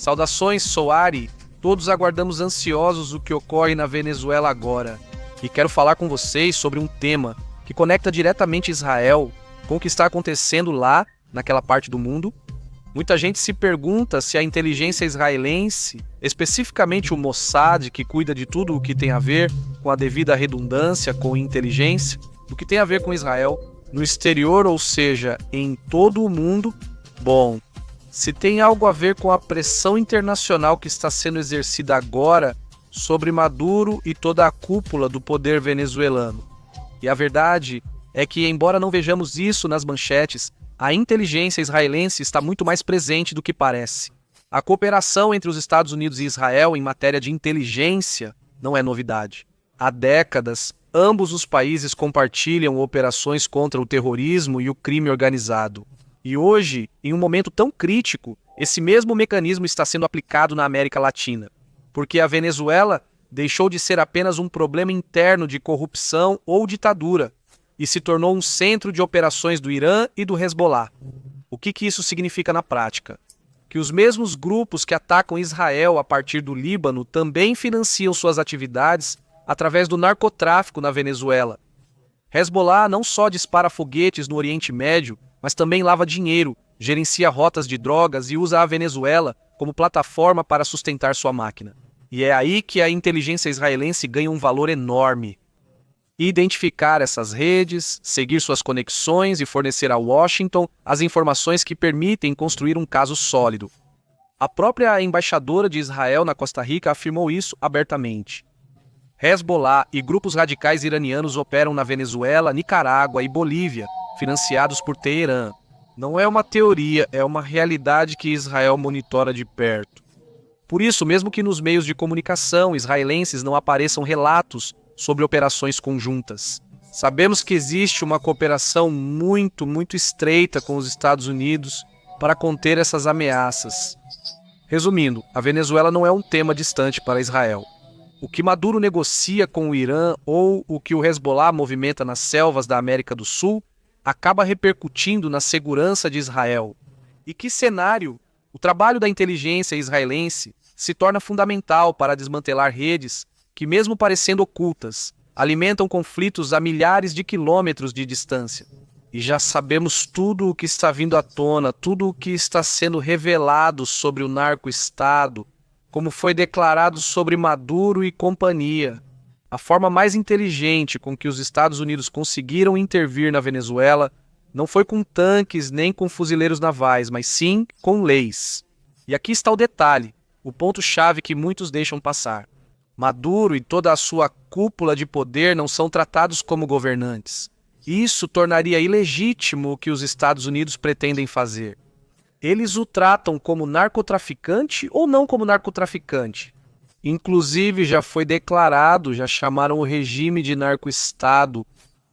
Saudações, sou Ari. Todos aguardamos ansiosos o que ocorre na Venezuela agora. E quero falar com vocês sobre um tema que conecta diretamente Israel com o que está acontecendo lá, naquela parte do mundo. Muita gente se pergunta se a inteligência israelense, especificamente o Mossad, que cuida de tudo o que tem a ver com a devida redundância, com inteligência, o que tem a ver com Israel, no exterior, ou seja, em todo o mundo, bom, se tem algo a ver com a pressão internacional que está sendo exercida agora sobre Maduro e toda a cúpula do poder venezuelano. E a verdade é que, embora não vejamos isso nas manchetes, a inteligência israelense está muito mais presente do que parece. A cooperação entre os Estados Unidos e Israel em matéria de inteligência não é novidade. Há décadas, ambos os países compartilham operações contra o terrorismo e o crime organizado. E hoje, em um momento tão crítico, esse mesmo mecanismo está sendo aplicado na América Latina, porque a Venezuela deixou de ser apenas um problema interno de corrupção ou ditadura e se tornou um centro de operações do Irã e do Hezbollah. O que isso significa na prática? Que os mesmos grupos que atacam Israel a partir do Líbano também financiam suas atividades através do narcotráfico na Venezuela. Hezbollah não só dispara foguetes no Oriente Médio, mas também lava dinheiro, gerencia rotas de drogas e usa a Venezuela como plataforma para sustentar sua máquina. E é aí que a inteligência israelense ganha um valor enorme. Identificar essas redes, seguir suas conexões e fornecer a Washington as informações que permitem construir um caso sólido. A própria embaixadora de Israel na Costa Rica afirmou isso abertamente. Hezbollah e grupos radicais iranianos operam na Venezuela, Nicarágua e Bolívia, financiados por Teherã. Não é uma teoria, é uma realidade que Israel monitora de perto. Por isso, mesmo que nos meios de comunicação israelenses não apareçam relatos sobre operações conjuntas, sabemos que existe uma cooperação muito estreita com os Estados Unidos para conter essas ameaças. Resumindo, a Venezuela não é um tema distante para Israel. O que Maduro negocia com o Irã ou o que o Hezbollah movimenta nas selvas da América do Sul acaba repercutindo na segurança de Israel. E que cenário? O trabalho da inteligência israelense se torna fundamental para desmantelar redes que, mesmo parecendo ocultas, alimentam conflitos a milhares de quilômetros de distância. E já sabemos tudo o que está vindo à tona, tudo o que está sendo revelado sobre o narco-estado, como foi declarado sobre Maduro e companhia. A forma mais inteligente com que os Estados Unidos conseguiram intervir na Venezuela não foi com tanques nem com fuzileiros navais, mas sim com leis. E aqui está o detalhe, o ponto-chave que muitos deixam passar. Maduro e toda a sua cúpula de poder não são tratados como governantes. Isso tornaria ilegítimo o que os Estados Unidos pretendem fazer. Eles o tratam como narcotraficante ou não como narcotraficante? Inclusive, já foi declarado, já chamaram o regime de narco-estado.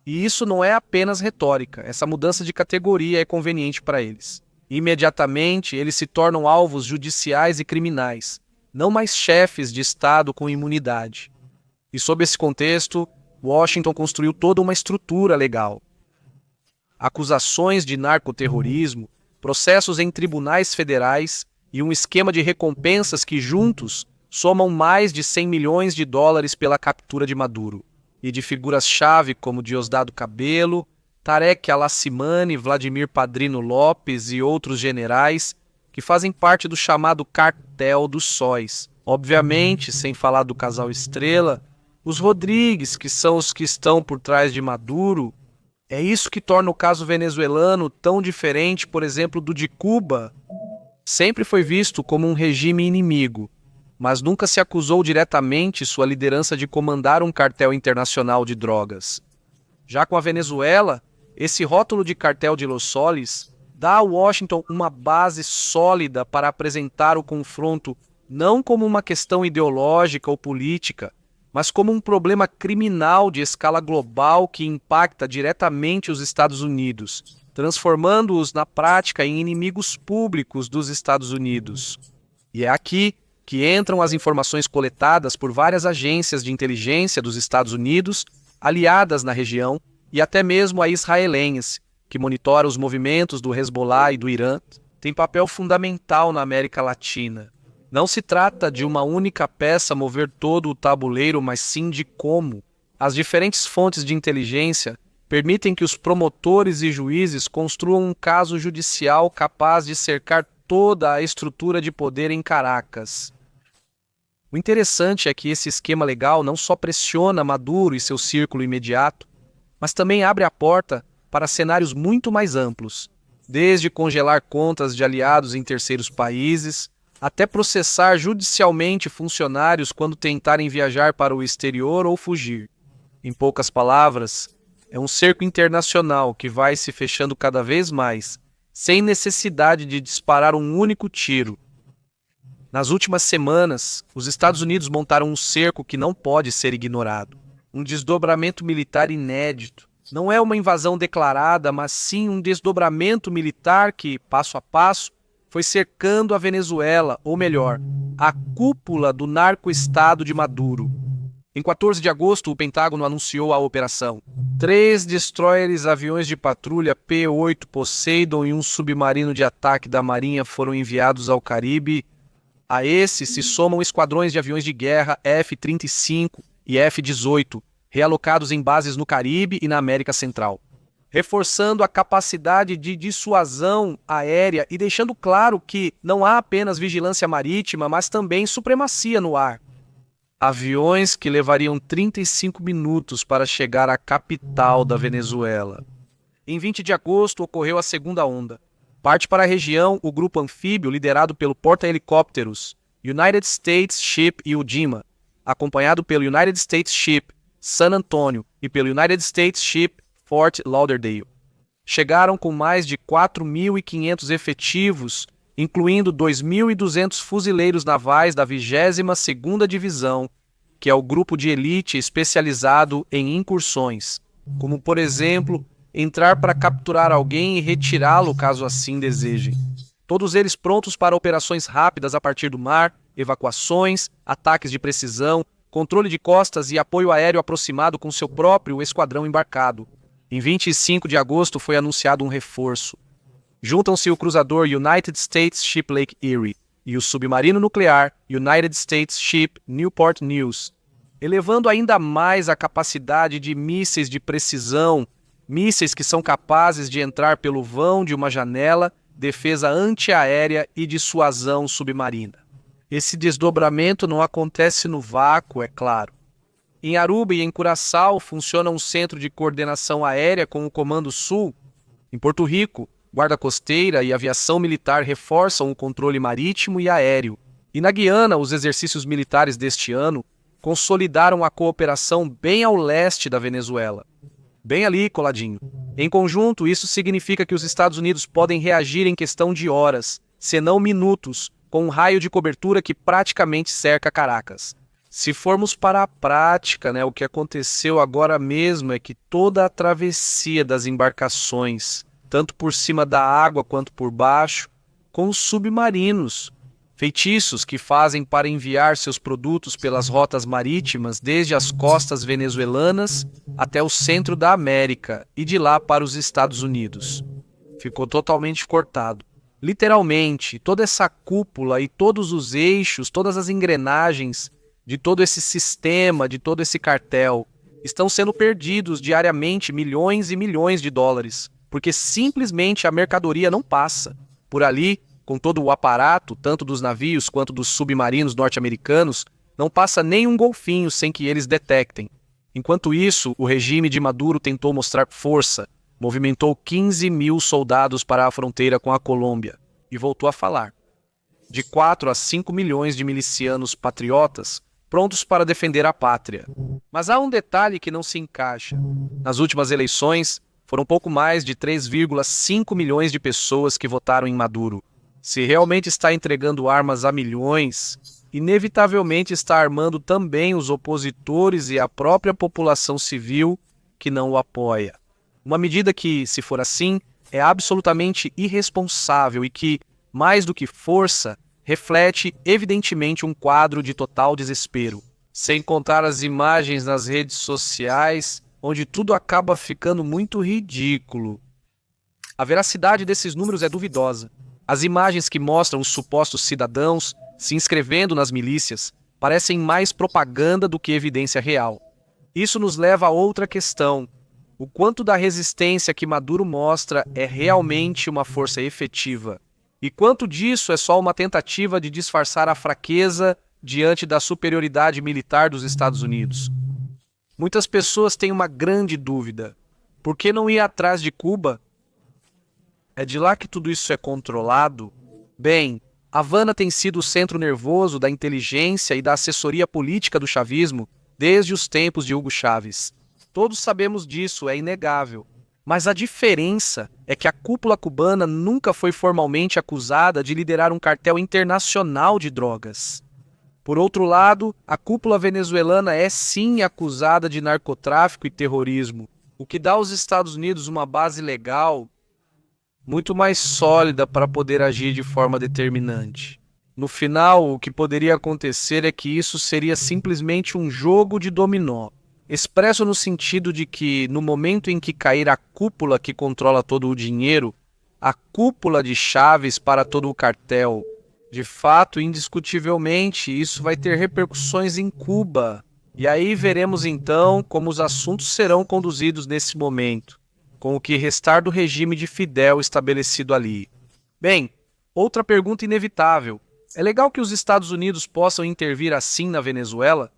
E isso não é apenas retórica, essa mudança de categoria é conveniente para eles. Imediatamente, eles se tornam alvos judiciais e criminais, não mais chefes de Estado com imunidade. E sob esse contexto, Washington construiu toda uma estrutura legal. Acusações de narcoterrorismo, processos em tribunais federais e um esquema de recompensas que juntos somam mais de 100 milhões de dólares pela captura de Maduro, e de figuras-chave como Diosdado Cabello, Tarek Al-Assimani, Vladimir Padrino Lopes e outros generais que fazem parte do chamado Cartel dos Sóis. Obviamente, sem falar do casal Estrela, os Rodrigues, que são os que estão por trás de Maduro. É isso que torna o caso venezuelano tão diferente, por exemplo, do de Cuba. Sempre foi visto como um regime inimigo, mas nunca se acusou diretamente sua liderança de comandar um cartel internacional de drogas. Já com a Venezuela, esse rótulo de cartel de Los Soles dá a Washington uma base sólida para apresentar o confronto não como uma questão ideológica ou política, mas como um problema criminal de escala global que impacta diretamente os Estados Unidos, transformando-os na prática em inimigos públicos dos Estados Unidos. E é aqui que entram as informações coletadas por várias agências de inteligência dos Estados Unidos, aliadas na região, e até mesmo a israelense, que monitora os movimentos do Hezbollah e do Irã, tem papel fundamental na América Latina. Não se trata de uma única peça mover todo o tabuleiro, mas sim de como as diferentes fontes de inteligência permitem que os promotores e juízes construam um caso judicial capaz de cercar toda a estrutura de poder em Caracas. O interessante é que esse esquema legal não só pressiona Maduro e seu círculo imediato, mas também abre a porta para cenários muito mais amplos, desde congelar contas de aliados em terceiros países, até processar judicialmente funcionários quando tentarem viajar para o exterior ou fugir. Em poucas palavras, é um cerco internacional que vai se fechando cada vez mais, sem necessidade de disparar um único tiro. Nas últimas semanas, os Estados Unidos montaram um cerco que não pode ser ignorado. Um desdobramento militar inédito. Não é uma invasão declarada, mas sim um desdobramento militar que, passo a passo, foi cercando a Venezuela, ou melhor, a cúpula do narco-estado de Maduro. Em 14 de agosto, o Pentágono anunciou a operação. 3 destroyers aviões de patrulha P-8 Poseidon e um submarino de ataque da Marinha foram enviados ao Caribe. A esse se somam esquadrões de aviões de guerra F-35 e F-18, realocados em bases no Caribe e na América Central, reforçando a capacidade de dissuasão aérea e deixando claro que não há apenas vigilância marítima, mas também supremacia no ar. Aviões que levariam 35 minutos para chegar à capital da Venezuela. Em 20 de agosto ocorreu a segunda onda. Parte para a região o grupo anfíbio liderado pelo porta-helicópteros United States Ship Ujima, acompanhado pelo United States Ship San Antonio e pelo United States Ship Fort Lauderdale. Chegaram com mais de 4.500 efetivos, incluindo 2.200 fuzileiros navais da 22ª Divisão, que é o grupo de elite especializado em incursões, como, por exemplo, entrar para capturar alguém e retirá-lo caso assim desejem. Todos eles prontos para operações rápidas a partir do mar, evacuações, ataques de precisão, controle de costas e apoio aéreo aproximado com seu próprio esquadrão embarcado. Em 25 de agosto foi anunciado um reforço. Juntam-se o cruzador United States Ship Lake Erie e o submarino nuclear United States Ship Newport News, elevando ainda mais a capacidade de mísseis de precisão, mísseis que são capazes de entrar pelo vão de uma janela, defesa antiaérea e dissuasão submarina. Esse desdobramento não acontece no vácuo, é claro. Em Aruba e em Curaçao funciona um centro de coordenação aérea com o Comando Sul. Em Porto Rico, Guarda Costeira e Aviação Militar reforçam o controle marítimo e aéreo. E na Guiana, os exercícios militares deste ano consolidaram a cooperação bem ao leste da Venezuela. Bem ali, coladinho. Em conjunto, isso significa que os Estados Unidos podem reagir em questão de horas, se não minutos, com um raio de cobertura que praticamente cerca Caracas. Se formos para a prática, o que aconteceu agora mesmo é que toda a travessia das embarcações, tanto por cima da água quanto por baixo, com os submarinos, feitiços que fazem para enviar seus produtos pelas rotas marítimas desde as costas venezuelanas até o centro da América e de lá para os Estados Unidos. Ficou totalmente cortado. Literalmente, toda essa cúpula e todos os eixos, todas as engrenagens de todo esse sistema, de todo esse cartel, estão sendo perdidos diariamente milhões e milhões de dólares, porque simplesmente a mercadoria não passa. Por ali, com todo o aparato, tanto dos navios quanto dos submarinos norte-americanos, não passa nem um golfinho sem que eles detectem. Enquanto isso, o regime de Maduro tentou mostrar força, movimentou 15 mil soldados para a fronteira com a Colômbia e voltou a falar. De 4 a 5 milhões de milicianos patriotas prontos para defender a pátria. Mas há um detalhe que não se encaixa. Nas últimas eleições, foram pouco mais de 3,5 milhões de pessoas que votaram em Maduro. Se realmente está entregando armas a milhões, inevitavelmente está armando também os opositores e a própria população civil que não o apoia. Uma medida que, se for assim, é absolutamente irresponsável e que, mais do que força, reflete evidentemente um quadro de total desespero. Sem contar as imagens nas redes sociais, onde tudo acaba ficando muito ridículo. A veracidade desses números é duvidosa. As imagens que mostram os supostos cidadãos se inscrevendo nas milícias parecem mais propaganda do que evidência real. Isso nos leva a outra questão: o quanto da resistência que Maduro mostra é realmente uma força efetiva? E quanto disso é só uma tentativa de disfarçar a fraqueza diante da superioridade militar dos Estados Unidos? Muitas pessoas têm uma grande dúvida: por que não ir atrás de Cuba? É de lá que tudo isso é controlado? Bem, Havana tem sido o centro nervoso da inteligência e da assessoria política do chavismo desde os tempos de Hugo Chávez. Todos sabemos disso, é inegável. Mas a diferença é que a cúpula cubana nunca foi formalmente acusada de liderar um cartel internacional de drogas. Por outro lado, a cúpula venezuelana é sim acusada de narcotráfico e terrorismo, o que dá aos Estados Unidos uma base legal muito mais sólida para poder agir de forma determinante. No final, o que poderia acontecer é que isso seria simplesmente um jogo de dominó, expresso no sentido de que, no momento em que cair a cúpula que controla todo o dinheiro, a cúpula de chaves para todo o cartel, de fato, indiscutivelmente, isso vai ter repercussões em Cuba. E aí veremos então como os assuntos serão conduzidos nesse momento, com o que restar do regime de Fidel estabelecido ali. Bem, outra pergunta inevitável: é legal que os Estados Unidos possam intervir assim na Venezuela?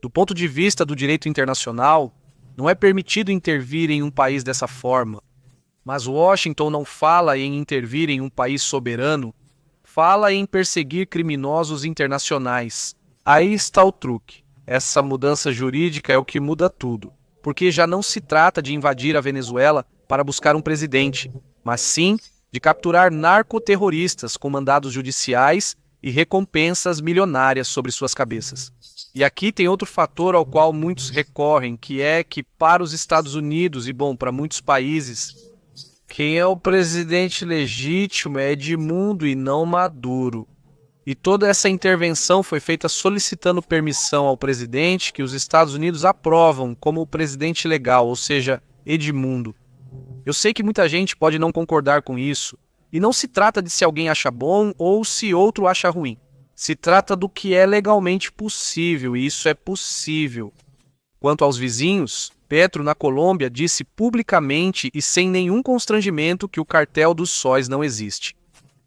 Do ponto de vista do direito internacional, não é permitido intervir em um país dessa forma. Mas Washington não fala em intervir em um país soberano, fala em perseguir criminosos internacionais. Aí está o truque. Essa mudança jurídica é o que muda tudo, porque já não se trata de invadir a Venezuela para buscar um presidente, mas sim de capturar narcoterroristas com mandados judiciais e recompensas milionárias sobre suas cabeças. E aqui tem outro fator ao qual muitos recorrem, que é que para os Estados Unidos e, bom, para muitos países, quem é o presidente legítimo é Edmundo e não Maduro. E toda essa intervenção foi feita solicitando permissão ao presidente que os Estados Unidos aprovam como o presidente legal, ou seja, Edmundo. Eu sei que muita gente pode não concordar com isso, e não se trata de se alguém acha bom ou se outro acha ruim. Se trata do que é legalmente possível, e isso é possível. Quanto aos vizinhos, Petro, na Colômbia, disse publicamente e sem nenhum constrangimento que o cartel dos sóis não existe.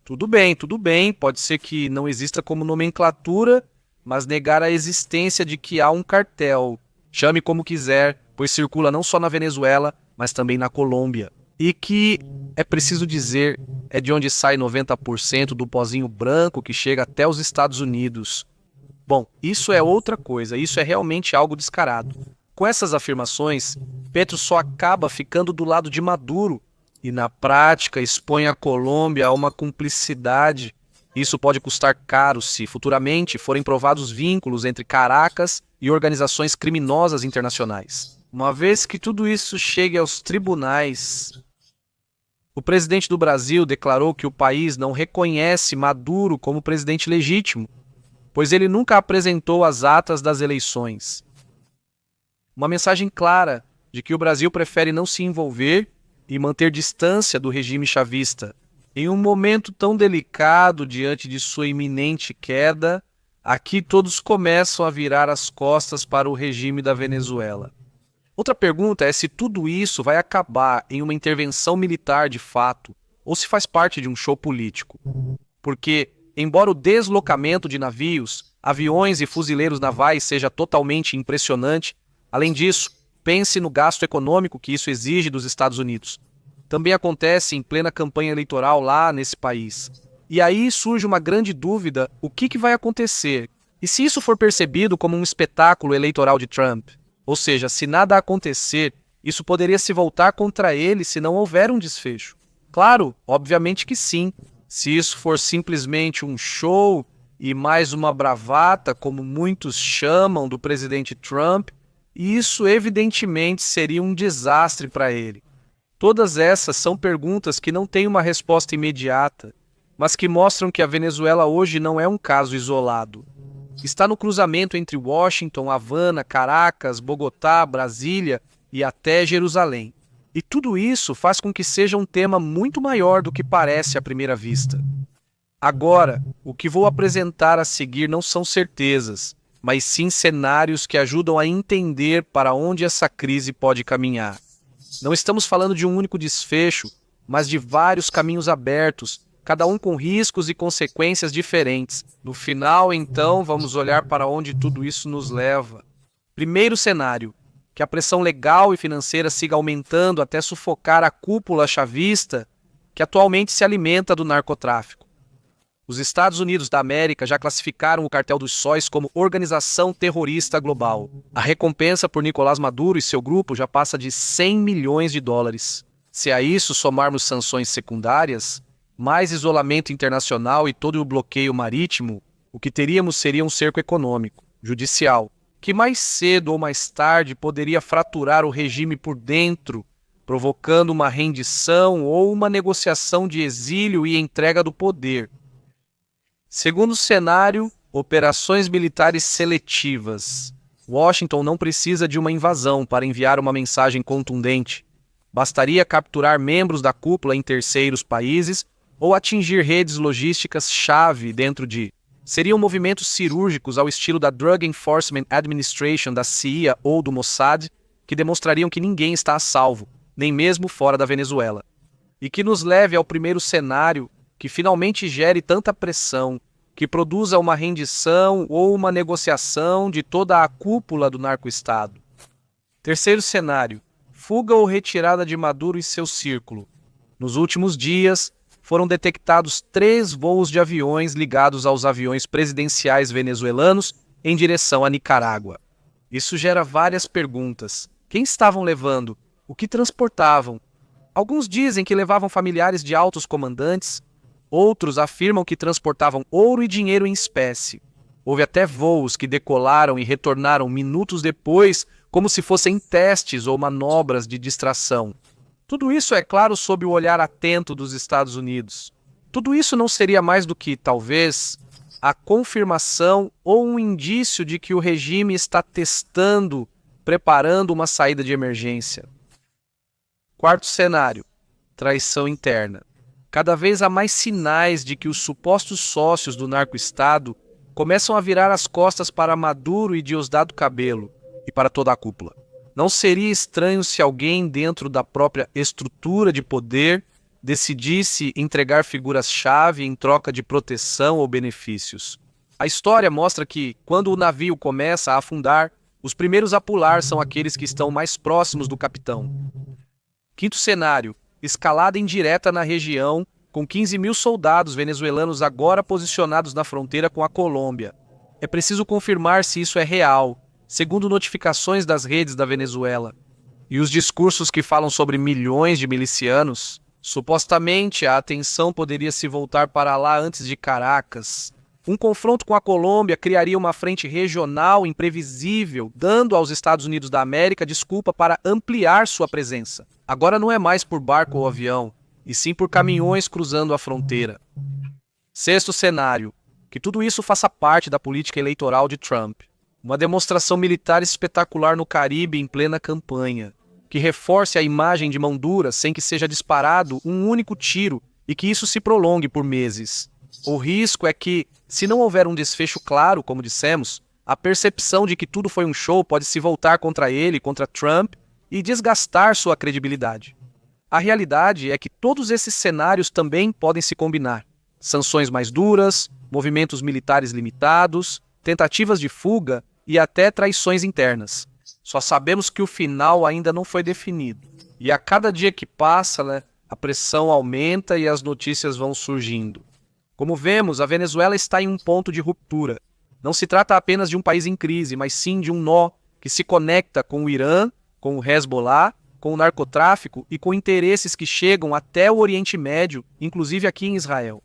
Tudo bem, pode ser que não exista como nomenclatura, mas negar a existência de que há um cartel, chame como quiser, pois circula não só na Venezuela, mas também na Colômbia. E que, é preciso dizer, é de onde sai 90% do pozinho branco que chega até os Estados Unidos. Bom, isso é outra coisa, isso é realmente algo descarado. Com essas afirmações, Petro só acaba ficando do lado de Maduro e, na prática, expõe a Colômbia a uma cumplicidade. Isso pode custar caro se, futuramente, forem provados vínculos entre Caracas e organizações criminosas internacionais. Uma vez que tudo isso chegue aos tribunais, o presidente do Brasil declarou que o país não reconhece Maduro como presidente legítimo, pois ele nunca apresentou as atas das eleições. Uma mensagem clara de que o Brasil prefere não se envolver e manter distância do regime chavista. Em um momento tão delicado diante de sua iminente queda, aqui todos começam a virar as costas para o regime da Venezuela. Outra pergunta é se tudo isso vai acabar em uma intervenção militar de fato, ou se faz parte de um show político. Porque, embora o deslocamento de navios, aviões e fuzileiros navais seja totalmente impressionante, além disso, pense no gasto econômico que isso exige dos Estados Unidos. Também acontece em plena campanha eleitoral lá nesse país. E aí surge uma grande dúvida: o que vai acontecer? E se isso for percebido como um espetáculo eleitoral de Trump? Ou seja, se nada acontecer, isso poderia se voltar contra ele se não houver um desfecho. Claro, obviamente que sim. Se isso for simplesmente um show e mais uma bravata, como muitos chamam do presidente Trump, isso evidentemente seria um desastre para ele. Todas essas são perguntas que não têm uma resposta imediata, mas que mostram que a Venezuela hoje não é um caso isolado. Está no cruzamento entre Washington, Havana, Caracas, Bogotá, Brasília e até Jerusalém. E tudo isso faz com que seja um tema muito maior do que parece à primeira vista. Agora, o que vou apresentar a seguir não são certezas, mas sim cenários que ajudam a entender para onde essa crise pode caminhar. Não estamos falando de um único desfecho, mas de vários caminhos abertos, cada um com riscos e consequências diferentes. No final, então, vamos olhar para onde tudo isso nos leva. Primeiro cenário: que a pressão legal e financeira siga aumentando até sufocar a cúpula chavista que atualmente se alimenta do narcotráfico. Os Estados Unidos da América já classificaram o Cartel dos Sóis como organização terrorista global. A recompensa por Nicolás Maduro e seu grupo já passa de 100 milhões de dólares. Se a isso somarmos sanções secundárias, mais isolamento internacional e todo o bloqueio marítimo, o que teríamos seria um cerco econômico, judicial, que mais cedo ou mais tarde poderia fraturar o regime por dentro, provocando uma rendição ou uma negociação de exílio e entrega do poder. Segundo cenário, operações militares seletivas. Washington não precisa de uma invasão para enviar uma mensagem contundente. Bastaria capturar membros da cúpula em terceiros países ou atingir redes logísticas-chave dentro de... Seriam movimentos cirúrgicos ao estilo da Drug Enforcement Administration da CIA ou do Mossad, que demonstrariam que ninguém está a salvo, nem mesmo fora da Venezuela. E que nos leve ao primeiro cenário, que finalmente gere tanta pressão, que produza uma rendição ou uma negociação de toda a cúpula do narco-estado. Terceiro cenário: fuga ou retirada de Maduro e seu círculo. Nos últimos dias, foram detectados 3 voos de aviões ligados aos aviões presidenciais venezuelanos em direção a Nicarágua. Isso gera várias perguntas. Quem estavam levando? O que transportavam? Alguns dizem que levavam familiares de altos comandantes, outros afirmam que transportavam ouro e dinheiro em espécie. Houve até voos que decolaram e retornaram minutos depois, como se fossem testes ou manobras de distração. Tudo isso, é claro, sob o olhar atento dos Estados Unidos. Tudo isso não seria mais do que, talvez, a confirmação ou um indício de que o regime está testando, preparando uma saída de emergência. Quarto cenário: traição interna. Cada vez há mais sinais de que os supostos sócios do narco-estado começam a virar as costas para Maduro e Diosdado Cabello e para toda a cúpula. Não seria estranho se alguém dentro da própria estrutura de poder decidisse entregar figuras-chave em troca de proteção ou benefícios. A história mostra que, quando o navio começa a afundar, os primeiros a pular são aqueles que estão mais próximos do capitão. Quinto cenário: escalada indireta na região, com 15 mil soldados venezuelanos agora posicionados na fronteira com a Colômbia. É preciso confirmar se isso é real, segundo notificações das redes da Venezuela. E os discursos que falam sobre milhões de milicianos, supostamente a atenção poderia se voltar para lá antes de Caracas. Um confronto com a Colômbia criaria uma frente regional imprevisível, dando aos Estados Unidos da América desculpa para ampliar sua presença. Agora não é mais por barco ou avião, e sim por caminhões cruzando a fronteira. Sexto cenário: que tudo isso faça parte da política eleitoral de Trump. Uma demonstração militar espetacular no Caribe em plena campanha, que reforce a imagem de mão dura sem que seja disparado um único tiro e que isso se prolongue por meses. O risco é que, se não houver um desfecho claro, como dissemos, a percepção de que tudo foi um show pode se voltar contra ele, contra Trump, e desgastar sua credibilidade. A realidade é que todos esses cenários também podem se combinar. Sanções mais duras, movimentos militares limitados, tentativas de fuga e até traições internas. Só sabemos que o final ainda não foi definido. E a cada dia que passa, a pressão aumenta e as notícias vão surgindo. Como vemos, a Venezuela está em um ponto de ruptura. Não se trata apenas de um país em crise, mas sim de um nó que se conecta com o Irã, com o Hezbollah, com o narcotráfico e com interesses que chegam até o Oriente Médio, inclusive aqui em Israel.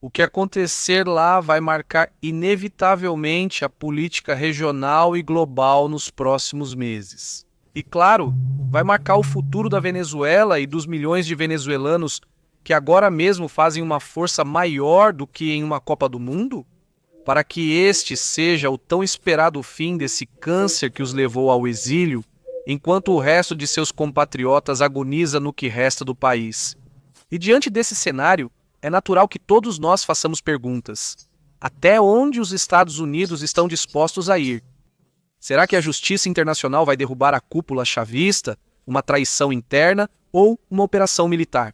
O que acontecer lá vai marcar inevitavelmente a política regional e global nos próximos meses. E claro, vai marcar o futuro da Venezuela e dos milhões de venezuelanos que agora mesmo fazem uma força maior do que em uma Copa do Mundo, para que este seja o tão esperado fim desse câncer que os levou ao exílio enquanto o resto de seus compatriotas agoniza no que resta do país. E diante desse cenário, é natural que todos nós façamos perguntas. Até onde os Estados Unidos estão dispostos a ir? Será que a justiça internacional vai derrubar a cúpula chavista, uma traição interna ou uma operação militar?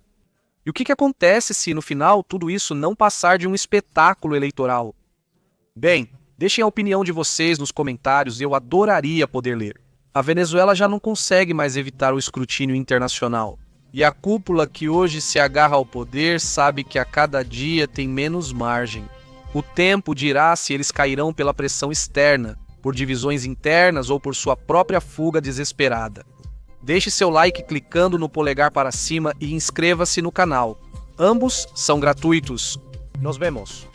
E o que acontece se, no final, tudo isso não passar de um espetáculo eleitoral? Bem, deixem a opinião de vocês nos comentários e eu adoraria poder ler. A Venezuela já não consegue mais evitar o escrutínio internacional. E a cúpula que hoje se agarra ao poder sabe que a cada dia tem menos margem. O tempo dirá se eles cairão pela pressão externa, por divisões internas ou por sua própria fuga desesperada. Deixe seu like clicando no polegar para cima e inscreva-se no canal. Ambos são gratuitos. Nos vemos!